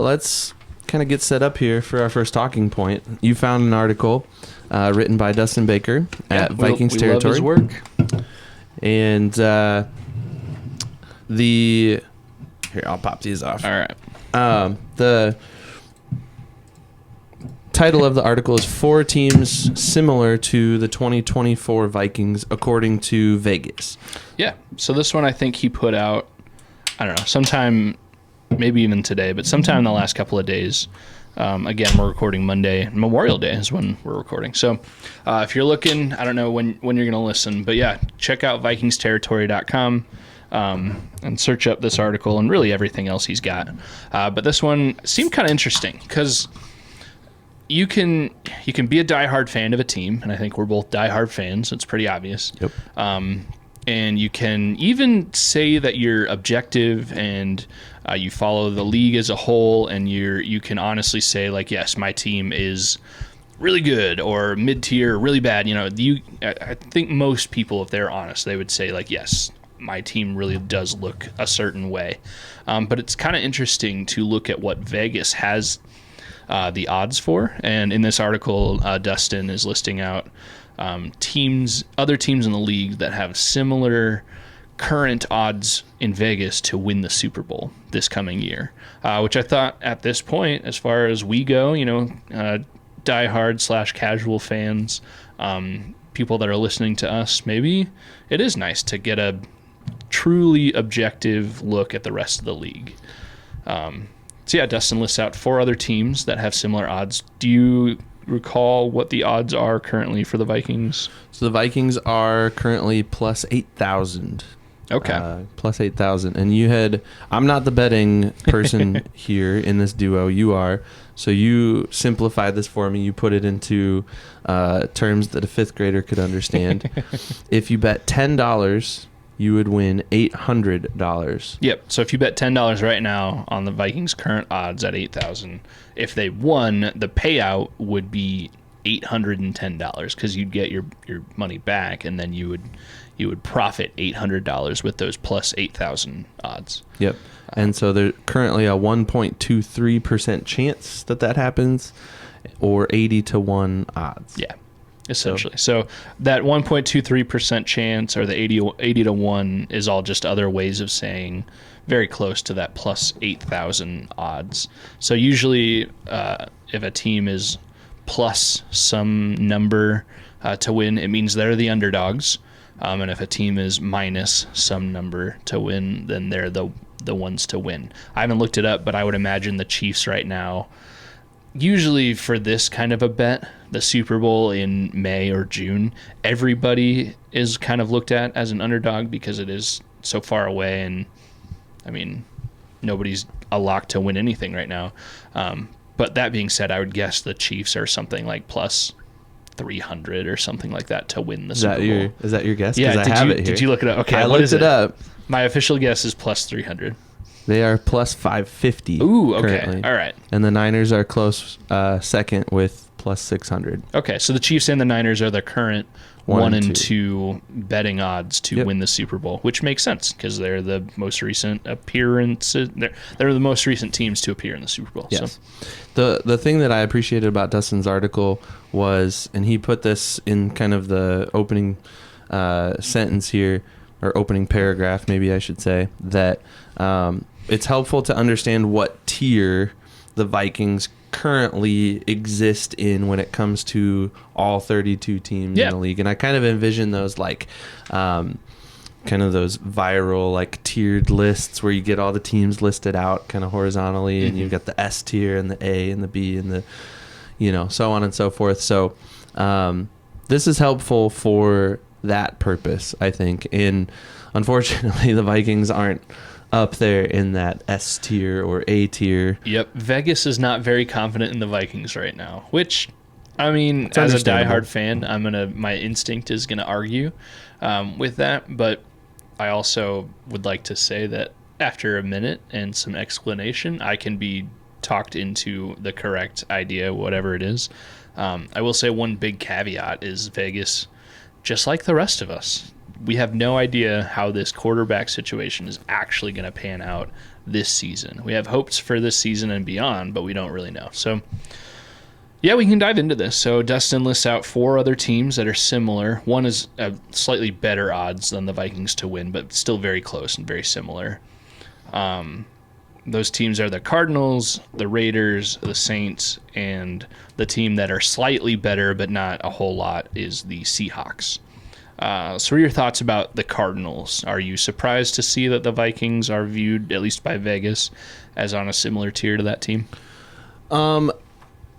let's kind of get set up here for our first talking point. You found an article written by Dustin Baker at Vikings we Territory. love his work. And here, I'll pop these off. All right. The title of the article is 4 teams similar to the 2024 Vikings according to Vegas. Yeah. So this one I think he put out, I don't know, sometime, maybe even today, but sometime in the last couple of days. Again, we're recording Monday. Memorial Day is when we're recording. So if you're looking, I don't know when you're going to listen, but yeah, check out vikingsterritory.com and search up this article and really everything else he's got. But this one seemed kind of interesting because you can be a diehard fan of a team, and I think we're both diehard fans. So it's pretty obvious. Yep. And you can even say that you're objective and you follow the league as a whole, and you can honestly say, like, yes, my team is really good or mid-tier, really bad. You know, I think most people, if they're honest, they would say, like, yes, my team really does look a certain way. But it's kind of interesting to look at what Vegas has the odds for. And in this article, Dustin is listing out other teams in the league that have similar current odds in Vegas to win the Super Bowl this coming year, which I thought at this point, as far as we go, diehard / casual fans, people that are listening to us, maybe it is nice to get a truly objective look at the rest of the league. So yeah, Dustin lists out 4 other teams that have similar odds. Do you recall what the odds are currently for the Vikings? So the Vikings are currently plus 8,000. Okay. Plus 8,000. And I'm not the betting person here in this duo. You are. So you simplified this for me. You put it into terms that a 5th grader could understand. If you bet $10, you would win $800. Yep. So if you bet $10 right now on the Vikings' current odds at 8,000, if they won, the payout would be $810 because you'd get your money back, and then you would profit $800 with those plus 8,000 odds. Yep. And so there's currently a 1.23% chance that happens, or 80 to 1 odds. Yeah. Essentially. So that 1.23% chance, or the 80 to 1, is all just other ways of saying very close to that plus 8,000 odds. So usually if a team is plus some number to win, it means they're the underdogs. And if a team is minus some number to win, then they're the ones to win. I haven't looked it up, but I would imagine the Chiefs right now, usually for this kind of a bet, the Super Bowl in May or June, everybody is kind of looked at as an underdog because it is so far away, and I mean, nobody's a lock to win anything right now. But that being said, I would guess the Chiefs are something like plus 300 or something like that to win the Super Bowl. Is that your guess? Yeah, I have it here. Did you look it up? Okay, I looked it up. My official guess is plus 300. They are plus 550. Ooh, okay. Currently. All right. And the Niners are close second with plus 600. Okay, so the Chiefs and the Niners are the current 1 and 2 betting odds to win the Super Bowl, which makes sense because they're the most recent appearances. They're the most recent teams to appear in the Super Bowl. Yes. So. The thing that I appreciated about Dustin's article was, and he put this in kind of the opening sentence here, or opening paragraph, maybe I should say, that it's helpful to understand what tier the Vikings currently exist in when it comes to all 32 teams in the league. And I kind of envision those like kind of those viral like tiered lists where you get all the teams listed out kind of horizontally, and you've got the S tier and the A and the B and the so on and so forth. So this is helpful for that purpose, I think. And unfortunately the Vikings aren't up there in that S tier or A tier. Yep. Vegas is not very confident in the Vikings right now, which, I mean, as a diehard fan, my instinct is gonna argue with that, but I also would like to say that after a minute and some explanation, I can be talked into the correct idea, whatever it is. I will say one big caveat is Vegas, just like the rest of us, we have no idea how this quarterback situation is actually going to pan out this season. We have hopes for this season and beyond, but we don't really know. So, yeah, we can dive into this. So Dustin lists out 4 other teams that are similar. One is a slightly better odds than the Vikings to win, but still very close and very similar. Those teams are the Cardinals, the Raiders, the Saints, and the team that are slightly better but not a whole lot is the Seahawks. So what are your thoughts about the Cardinals? Are you surprised to see that the Vikings are viewed, at least by Vegas, as on a similar tier to that team? A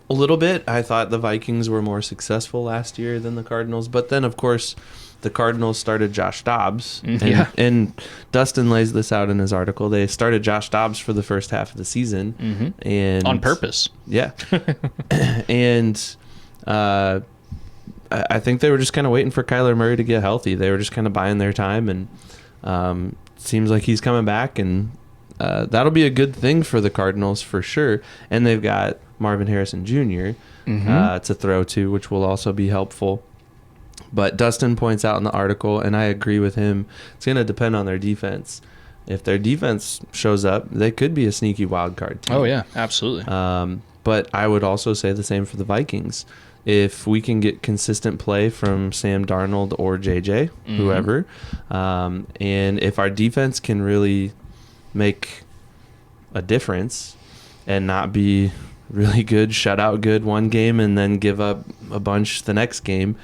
little bit. I thought the Vikings were more successful last year than the Cardinals, but then of course the Cardinals started Josh Dobbs, and Dustin lays this out in his article. They started Josh Dobbs for the first half of the season, and on purpose. Yeah, and I think they were just kind of waiting for Kyler Murray to get healthy. They were just kind of buying their time, and seems like he's coming back, and that'll be a good thing for the Cardinals for sure. And they've got Marvin Harrison Jr. To throw to, which will also be helpful. But Dustin points out in the article, and I agree with him, it's going to depend on their defense. If their defense shows up, they could be a sneaky wild card team. Oh, yeah, absolutely. But I would also say the same for the Vikings. If we can get consistent play from Sam Darnold or JJ, whoever, and if our defense can really make a difference and not be really good, shut out good one game and then give up a bunch the next game,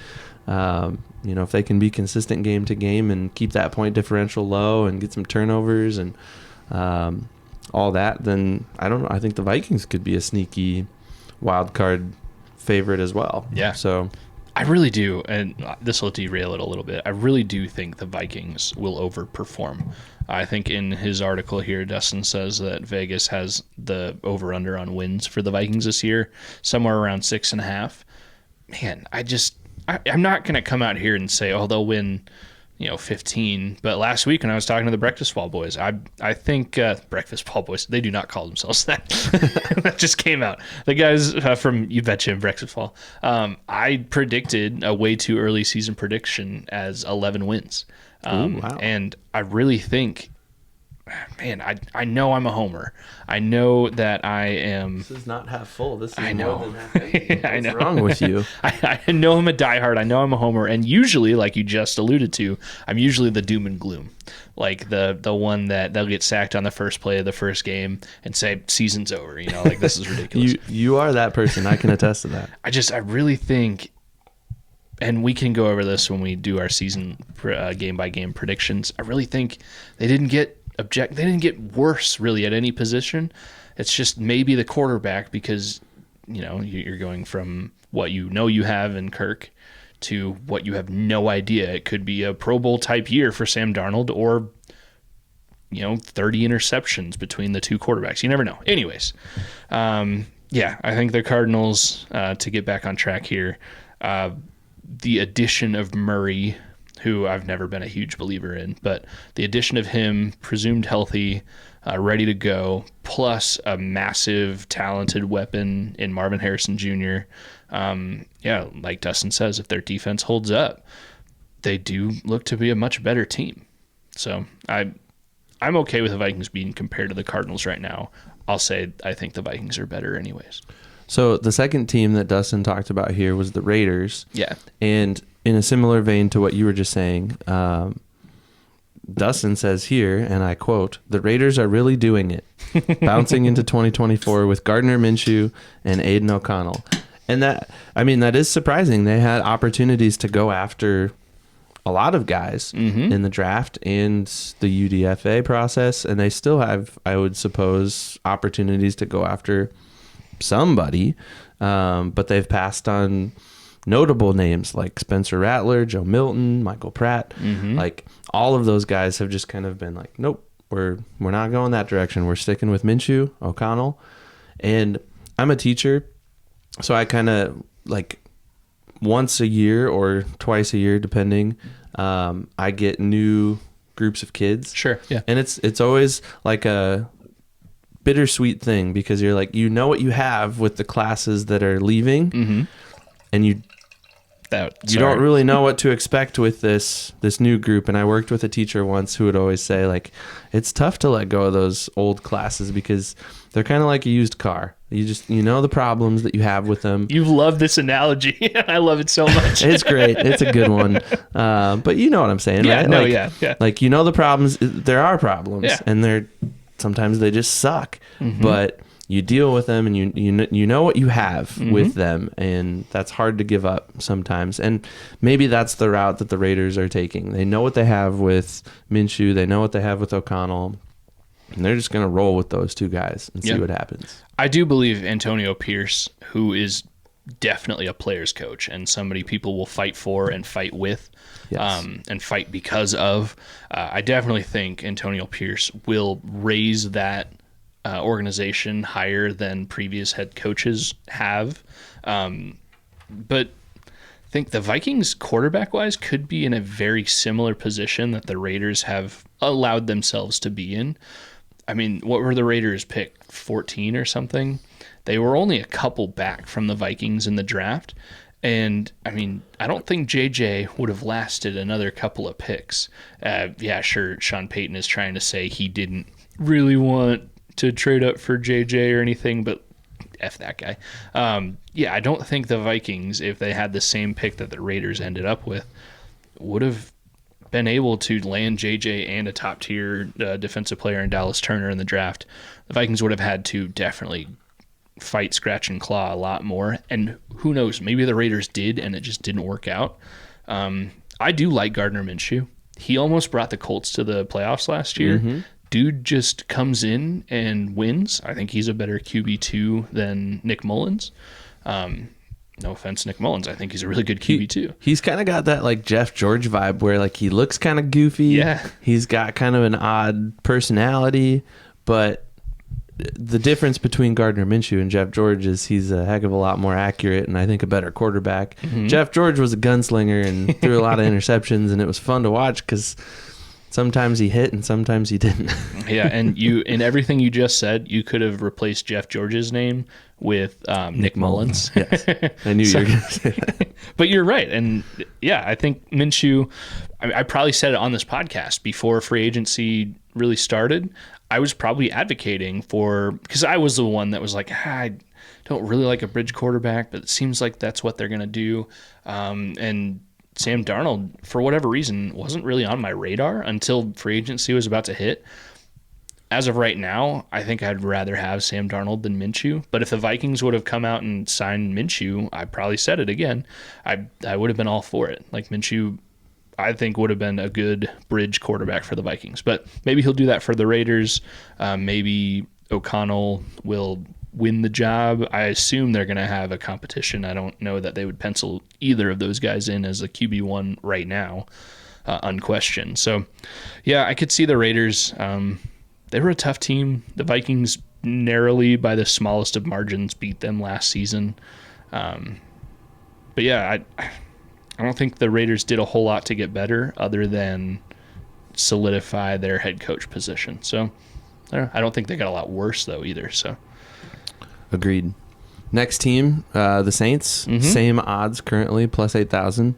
if they can be consistent game to game and keep that point differential low and get some turnovers and all that, then I don't know. I think the Vikings could be a sneaky wild card favorite as well. Yeah. So I really do, and this will derail it a little bit. I really do think the Vikings will overperform. I think in his article here, Dustin says that Vegas has the over-under on wins for the Vikings this year, somewhere around 6.5. Man, I'm not going to come out here and say, oh, they'll win, 15. But last week when I was talking to the Breakfast Ball Boys, I think Breakfast Ball Boys, they do not call themselves that. That just came out. The guys from You Betcha and Breakfast Ball. I predicted a way too early season prediction as 11 wins. Ooh, wow. And I really think, man, I know I'm a homer. I know that I am. This is not half full. This is I know. more than half empty. I know. What's wrong with you? I know I'm a diehard. I know I'm a homer. And usually, like you just alluded to, I'm usually the doom and gloom. Like the one that they'll get sacked on the first play of the first game and say, season's over. Like this is ridiculous. You are that person. I can attest to that. I really think, and we can go over this when we do our season game by game predictions. I really think they didn't get worse really at any position. It's just maybe the quarterback, because you're going from what you have in Kirk to what you have no idea. It could be a Pro Bowl type year for Sam Darnold, or 30 interceptions between the two quarterbacks. You never know. Anyways, I think the Cardinals, to get back on track here, the addition of Murray, who I've never been a huge believer in, but the addition of him, presumed healthy, ready to go, plus a massive, talented weapon in Marvin Harrison Jr. Like Dustin says, if their defense holds up, they do look to be a much better team. So I'm okay with the Vikings being compared to the Cardinals right now. I'll say I think the Vikings are better anyways. So the second team that Dustin talked about here was the Raiders. Yeah. And in a similar vein to what you were just saying, Dustin says here, and I quote, "The Raiders are really doing it, bouncing into 2024 with Gardner Minshew and Aiden O'Connell." And that is surprising. They had opportunities to go after a lot of guys in the draft and the UDFA process, and they still have, I would suppose, opportunities to go after somebody, but they've passed on notable names like Spencer Rattler, Joe Milton, Michael Pratt. Like all of those guys have just kind of been like, nope, we're not going that direction. We're sticking with Minshew, O'Connell. And I'm a teacher, so I kind of like once a year or twice a year, depending, I get new groups of kids. Sure, yeah. And it's always like a bittersweet thing, because you're like, what you have with the classes that are leaving, and You don't really know what to expect with this new group. And I worked with a teacher once who would always say, like, it's tough to let go of those old classes because they're kind of like a used car. You know the problems that you have with them. You love this analogy. I love it so much. It's great. It's a good one. But you know what I'm saying, right? No, like, yeah. Like, you know the problems. There are problems, and sometimes they just suck. Mm-hmm. But you deal with them, and you know what you have with them, and that's hard to give up sometimes. And maybe that's the route that the Raiders are taking. They know what they have with Minshew. They know what they have with O'Connell. And they're just going to roll with those two guys and see what happens. I do believe Antonio Pierce, who is definitely a player's coach and somebody people will fight for and fight with, and fight because of. I definitely think Antonio Pierce will raise that organization higher than previous head coaches have. But I think the Vikings quarterback-wise could be in a very similar position that the Raiders have allowed themselves to be in. I mean, what were the Raiders pick? 14 or something? They were only a couple back from the Vikings in the draft. And, I mean, I don't think JJ would have lasted another couple of picks. Sure, Sean Payton is trying to say he didn't really want to trade up for JJ or anything, but F that guy. I don't think the Vikings, if they had the same pick that the Raiders ended up with, would have been able to land JJ and a top-tier defensive player in Dallas Turner in the draft. The Vikings would have had to definitely fight, scratch, and claw a lot more. And who knows, maybe the Raiders did, and it just didn't work out. I do like Gardner Minshew. He almost brought the Colts to the playoffs last year. Mm-hmm. Dude just comes in and wins. I think he's a better QB2 than Nick Mullins. No offense, Nick Mullins. I think he's a really good QB too. He's kind of got that like Jeff George vibe where like he looks kind of goofy. Yeah. He's got kind of an odd personality, but the difference between Gardner Minshew and Jeff George is he's a heck of a lot more accurate and I think a better quarterback. Mm-hmm. Jeff George was a gunslinger and threw a lot of interceptions, and it was fun to watch because sometimes he hit and sometimes he didn't. Yeah, and you in everything you just said, you could have replaced Jeff George's name with Nick Mullins. Yes. I knew you were going to say that. But you're right. And yeah, I think Minshew, I probably said it on this podcast before free agency really started. I was probably advocating for, because I was the one that was like, I don't really like a bridge quarterback, but it seems like that's what they're going to do. And Sam Darnold, for whatever reason, wasn't really on my radar until free agency was about to hit. As of right now, I think I'd rather have Sam Darnold than Minshew. But if the Vikings would have come out and signed Minshew, I probably said it again, I would have been all for it. Like Minshew, I think would have been a good bridge quarterback for the Vikings. But maybe he'll do that for the Raiders. Maybe O'Connell will win the job. I assume they're going to have a competition. I don't know that they would pencil either of those guys in as a QB1 right now, unquestioned. So, yeah, I could see the Raiders. They were a tough team. The Vikings narrowly, by the smallest of margins, beat them last season. But yeah, I don't think the Raiders did a whole lot to get better other than solidify their head coach position. So I don't think they got a lot worse, though, either. So agreed. Next team, the Saints. Mm-hmm. Same odds currently, plus 8,000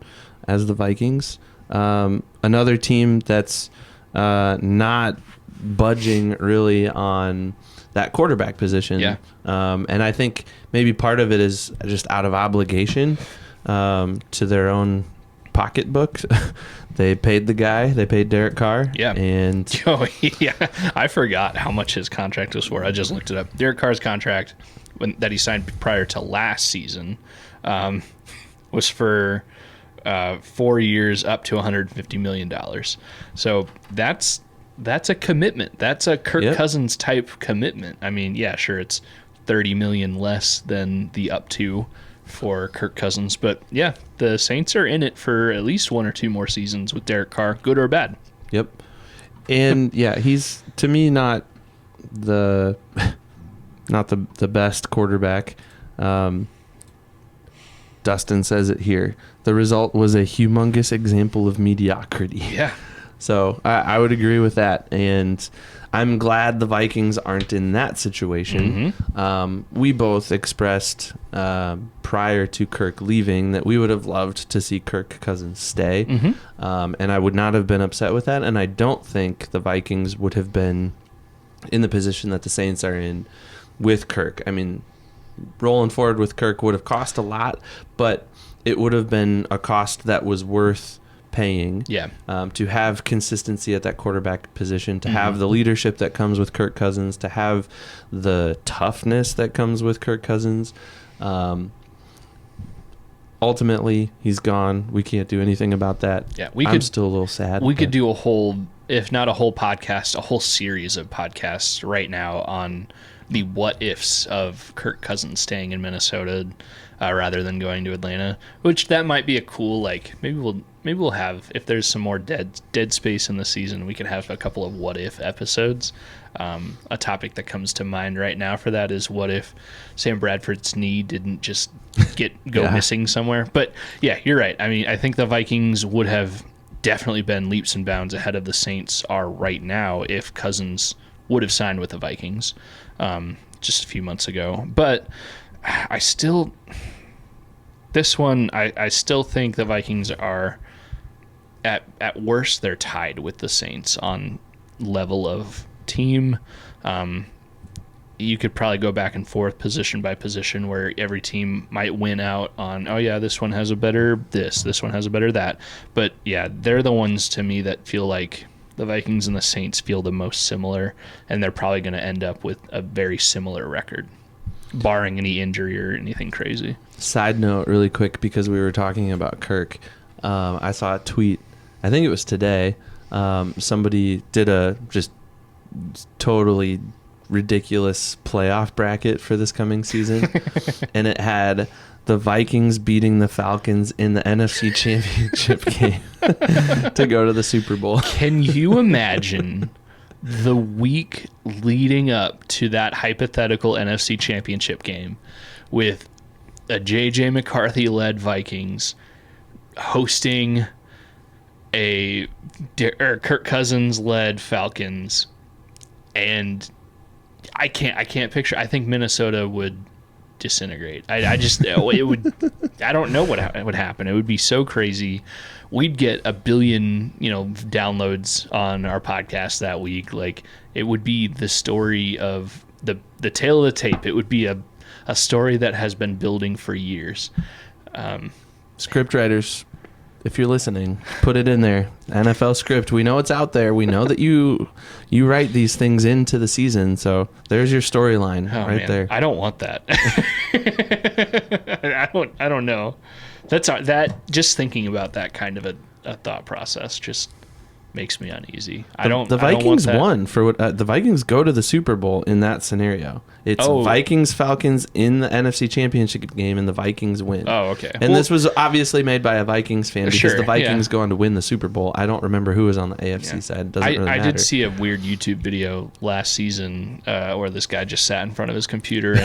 as the Vikings. Another team that's not budging really on that quarterback position. Yeah. And I think maybe part of it is just out of obligation to their own pocketbook. They paid the guy. They paid Derek Carr. Yeah. And I forgot how much his contract was for. I just looked it up. Derek Carr's contract that he signed prior to last season was for 4 years up to $150 million. So that's a commitment. That's a Kirk Cousins type commitment. I mean, yeah, sure, it's $30 million less than the up to for Kirk Cousins, but yeah, the Saints are in it for at least one or two more seasons with Derek Carr, good or bad. Yep. And yeah, he's to me not the best quarterback. Dustin says it here. The result was a humongous example of mediocrity. Yeah. So I would agree with that. And I'm glad the Vikings aren't in that situation. We both expressed prior to Kirk leaving that we would have loved to see Kirk Cousins stay. And I would not have been upset with that. And I don't think the Vikings would have been in the position that the Saints are in with Kirk. I mean, rolling forward with Kirk would have cost a lot, but it would have been a cost that was worth paying. To have consistency at that quarterback position, to have the leadership that comes with Kirk Cousins, to have the toughness that comes with Kirk Cousins. Ultimately, he's gone. We can't do anything about that. I'm still a little sad. We could do a whole, if not a whole podcast, a whole series of podcasts right now on the what ifs of Kirk Cousins staying in Minnesota rather than going to Atlanta, which that might be a cool, like, maybe we'll have, if there's some more dead space in the season, we can have a couple of what if episodes. A topic that comes to mind right now for that is what if Sam Bradford's knee didn't just go missing somewhere. But yeah, you're right. I mean, I think the Vikings would have definitely been leaps and bounds ahead of the Saints are right now if Cousins would have signed with the Vikings just a few months ago. But I still think the Vikings are at worst they're tied with the Saints on level of team. You could probably go back and forth position by position where every team might win out on, oh yeah, this one has a better this one has a better that. But yeah, they're the ones to me that feel like the Vikings and the Saints feel the most similar, and they're probably going to end up with a very similar record, barring any injury or anything crazy. Side note really quick, because we were talking about Kirk, I saw a tweet, I think it was today, somebody did a just totally ridiculous playoff bracket for this coming season, and it had the Vikings beating the Falcons in the NFC Championship game to go to the Super Bowl. Can you imagine the week leading up to that hypothetical NFC Championship game with a J.J. McCarthy-led Vikings hosting a Kirk Cousins-led Falcons, and I can't picture. I think Minnesota would disintegrate. I just it would. I don't know what would happen. It would be so crazy. We'd get 1 billion downloads on our podcast that week. Like, it would be the story of the tale of the tape. It would be a story that has been building for years. Script writers, if you're listening, put it in there. NFL script. We know it's out there. We know that you write these things into the season. So there's your storyline there. I don't want that. I don't know. That just thinking about that kind of a thought process just makes me uneasy. The Vikings won for what the Vikings go to the Super Bowl in that scenario. It's Vikings Falcons in the NFC Championship game, and the Vikings win. Oh, okay. And this was obviously made by a Vikings fan because the Vikings go on to win the Super Bowl. I don't remember who was on the AFC side. It doesn't really matter. I did see a weird YouTube video last season where this guy just sat in front of his computer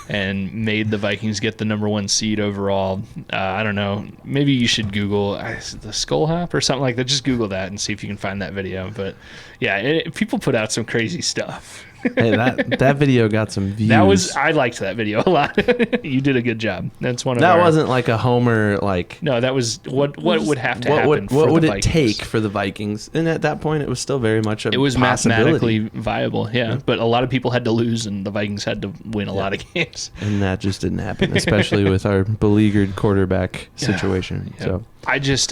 and made the Vikings get the number 1 seed overall. I don't know. Maybe you should Google the Skull Hop or something like that. Just Google that and see if you can find that video. But yeah, people put out some crazy stuff. Hey, that video got some views. I liked that video a lot. You did a good job. That's one of that wasn't like a homer No, that was what would have to happen. What would it take for the Vikings? And at that point, it was still very much it was mathematically viable. Yeah, but a lot of people had to lose, and the Vikings had to win a lot of games. And that just didn't happen, especially with our beleaguered quarterback situation. Yeah. So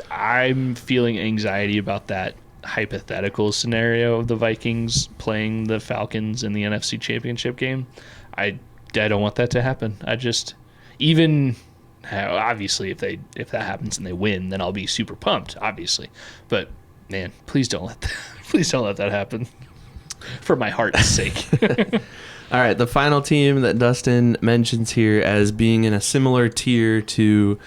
I'm feeling anxiety about that hypothetical scenario of the Vikings playing the Falcons in the NFC Championship game. I don't want that to happen. Obviously if that happens and they win, then I'll be super pumped, obviously. But man, please don't let that happen. For my heart's sake. All right, the final team that Dustin mentions here as being in a similar tier to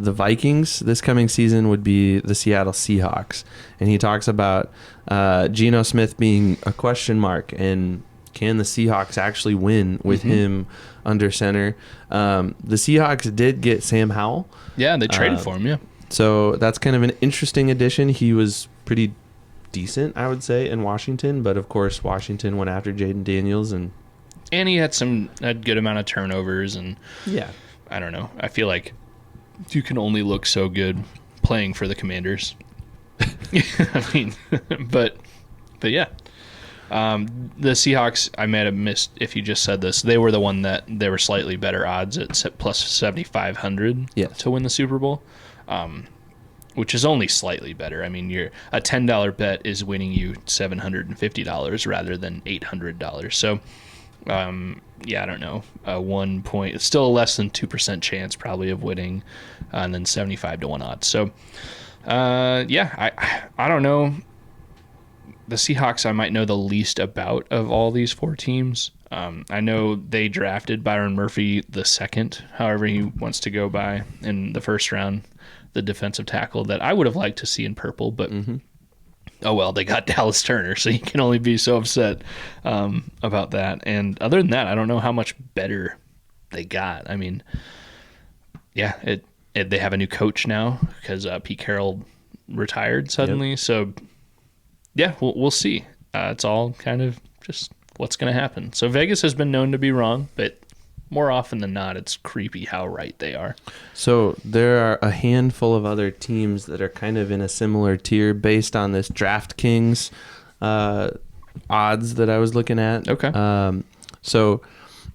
the Vikings this coming season would be the Seattle Seahawks. And he talks about Geno Smith being a question mark, and can the Seahawks actually win with him under center? The Seahawks did get Sam Howell. Yeah, they traded for him, yeah. So that's kind of an interesting addition. He was pretty decent, I would say, in Washington, but of course Washington went after Jaden Daniels, and he had a good amount of turnovers, and yeah, I don't know. I feel like you can only look so good playing for the Commanders. I mean, but yeah. The Seahawks, I might have missed if you just said this. They were the one that they were slightly better odds at plus 7,500 to win the Super Bowl, which is only slightly better. I mean, a $10 bet is winning you $750 rather than $800. So, I don't know. 1 point, it's still a less than 2% chance probably of winning, and then 75 to 1 odds. So, I don't know. The Seahawks I might know the least about of all these 4 teams. I know they drafted Byron Murphy the second, however he wants to go by, in the first round, the defensive tackle that I would have liked to see in purple, but oh well, they got Dallas Turner, so you can only be so upset about that. And other than that, I don't know how much better they got. I mean, yeah, they have a new coach now because Pete Carroll retired suddenly, so yeah, we'll see. It's all kind of just what's going to happen. So Vegas has been known to be wrong, but more often than not, it's creepy how right they are. So there are a handful of other teams that are kind of in a similar tier based on this DraftKings odds that I was looking at. Okay. So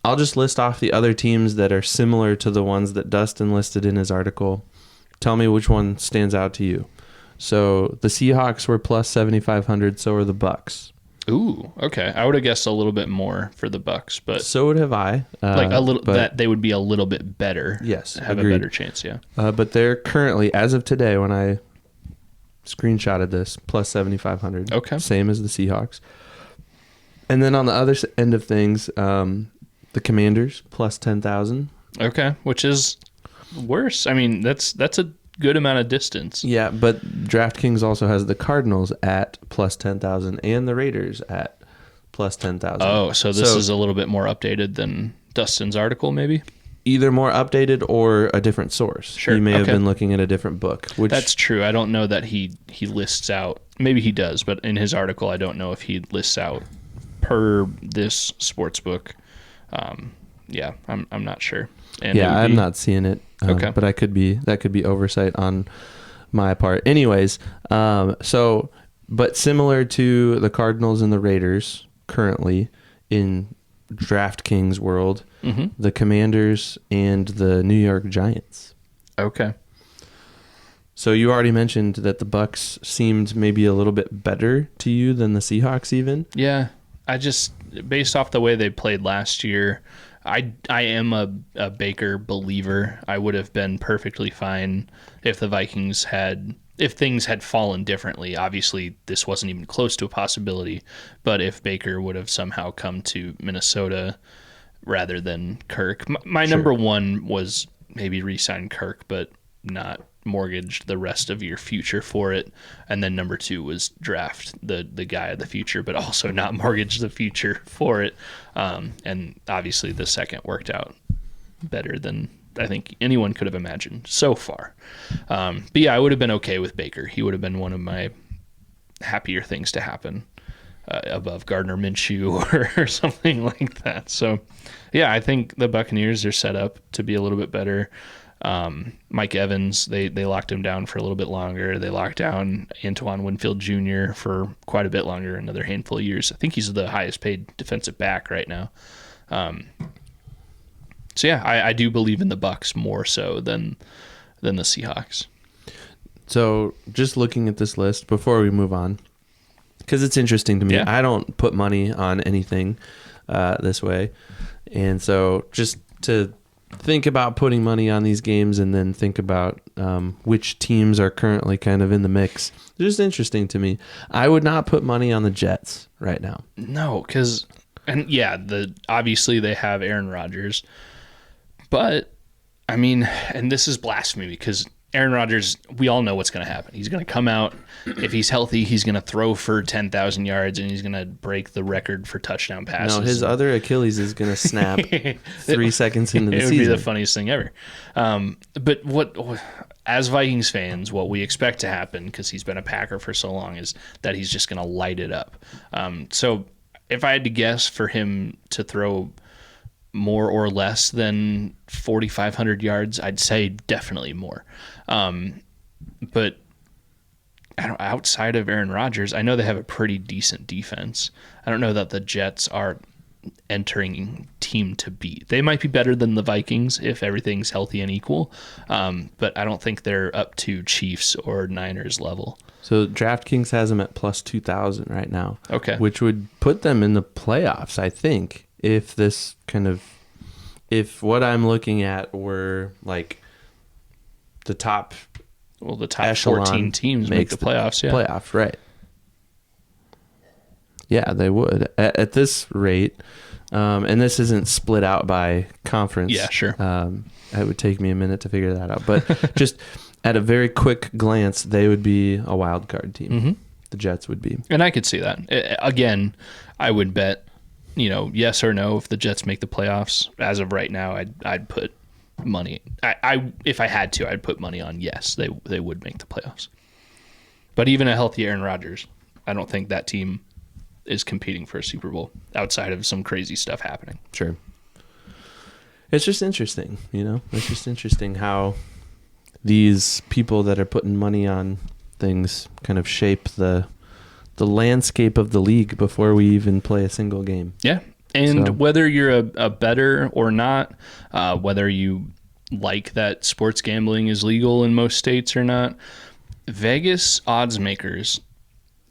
I'll just list off the other teams that are similar to the ones that Dustin listed in his article. Tell me which one stands out to you. So the Seahawks were plus 7,500. So are the Bucks. Ooh, okay. I would have guessed a little bit more for the Bucks, but so would have I. Like a little, that they would be a little bit better. Yes, have agreed. a better chance. Yeah. But they're currently, as of today, when I screenshotted this, plus 7,500. Okay. Same as the Seahawks. And then on the other end of things, the Commanders plus 10,000. Okay, which is worse. I mean, that's a good amount of distance. Yeah, but DraftKings also has the Cardinals at plus 10,000 and the Raiders at plus 10,000. Oh, so this is a little bit more updated than Dustin's article, maybe? Either more updated or a different source. Sure. He may have been looking at a different book. Which that's true. I don't know that he lists out. Maybe he does, but in his article, I don't know if he lists out per this sports book. Yeah, I'm not sure. And I'm not seeing it. Okay. But that could be oversight on my part. Anyways, but similar to the Cardinals and the Raiders currently in DraftKings world, the Commanders and the New York Giants. Okay. So you already mentioned that the Bucks seemed maybe a little bit better to you than the Seahawks even. Yeah. I just, based off the way they played last year, I am a Baker believer. I would have been perfectly fine if the Vikings if things had fallen differently. Obviously, this wasn't even close to a possibility, but if Baker would have somehow come to Minnesota rather than Kirk. My number one was maybe re-sign Kirk, but not mortgage the rest of your future for it. And then number two was draft the guy of the future, but also not mortgage the future for it. And obviously the second worked out better than I think anyone could have imagined so far. But yeah, I would have been okay with Baker. He would have been one of my happier things to happen above Gardner Minshew or something like that. So yeah, I think the Buccaneers are set up to be a little bit better. Mike Evans, they locked him down for a little bit longer. They locked down Antoine Winfield Jr. for quite a bit longer, another handful of years. I think he's the highest paid defensive back right now. So yeah, I do believe in the Bucs more so than the Seahawks. So just looking at this list before we move on, because it's interesting to me. Yeah. I don't put money on anything this way. And so just to think about putting money on these games and then think about which teams are currently kind of in the mix. It's just interesting to me. I would not put money on the Jets right now. No, because obviously they have Aaron Rodgers, but I mean, and this is blasphemy because Aaron Rodgers, we all know what's going to happen. He's going to come out. If he's healthy, he's going to throw for 10,000 yards, and he's going to break the record for touchdown passes. No, his other Achilles is going to snap 3 seconds into the season. It would be the funniest thing ever. But as Vikings fans, what we expect to happen, because he's been a Packer for so long, is that he's just going to light it up. So if I had to guess for him to throw more or less than 4,500 yards, I'd say definitely more. But outside of Aaron Rodgers, I know they have a pretty decent defense. I don't know that the Jets are entering team to beat. They might be better than the Vikings if everything's healthy and equal, but I don't think they're up to Chiefs or Niners level. So DraftKings has them at plus 2,000 right now. Okay. Which would put them in the playoffs, I think, if what I'm looking at were like the top the top 14 teams make the playoffs, yeah. Playoffs, right. Yeah, they would. At this rate, and this isn't split out by conference. Yeah, sure. It would take me a minute to figure that out. But just at a very quick glance, they would be a wild card team. Mm-hmm. The Jets would be. And I could see that. Again, I would bet, yes or no if the Jets make the playoffs. As of right now, I'd put money. If I had to, I'd put money on yes, they would make the playoffs. But even a healthy Aaron Rodgers, I don't think that team is competing for a Super Bowl outside of some crazy stuff happening. Sure. It's just interesting, It's just interesting how these people that are putting money on things kind of shape the landscape of the league before we even play a single game. Yeah. And whether you're a bettor or not, whether you like that sports gambling is legal in most states or not, Vegas odds makers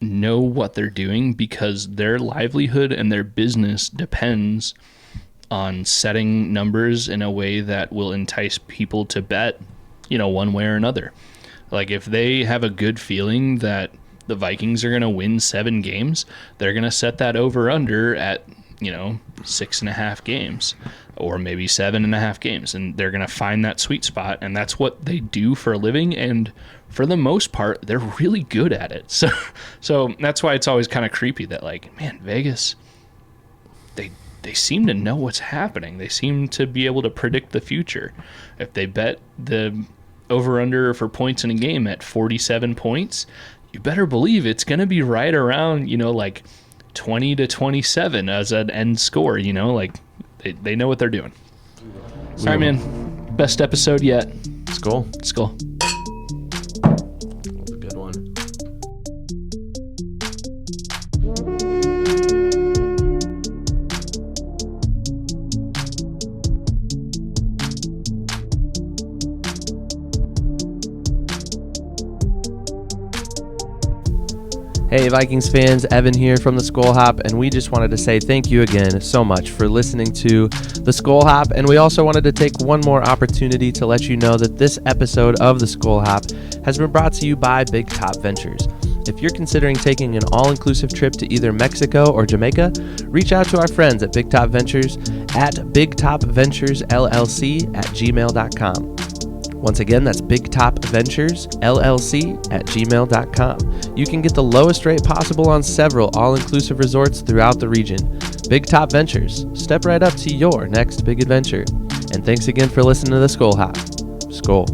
know what they're doing because their livelihood and their business depends on setting numbers in a way that will entice people to bet, one way or another. Like if they have a good feeling that the Vikings are going to win 7 games, they're going to set that over under at 6.5 games or maybe 7.5 games, and they're going to find that sweet spot, and that's what they do for a living, and for the most part they're really good at it. So that's why it's always kind of creepy that, like, man, Vegas, they seem to know what's happening. They seem to be able to predict the future. If they bet the over under for points in a game at 47 points, you better believe it's going to be right around like 20 to 27 as an end score. Like they know what they're doing. All right, man. Best episode yet. Skull. That was a good one. Hey Vikings fans, Evan here from the Skull Hop, and we just wanted to say thank you again so much for listening to the Skull Hop, and we also wanted to take one more opportunity to let you know that this episode of the Skull Hop has been brought to you by Big Top Ventures. If you're considering taking an all-inclusive trip to either Mexico or Jamaica, reach out to our friends at Big Top Ventures at bigtopventuresllc@gmail.com. Once again, that's bigtopventuresllc@gmail.com. You can get the lowest rate possible on several all-inclusive resorts throughout the region. Big Top Ventures. Step right up to your next big adventure. And thanks again for listening to the Skull Hop. Skull.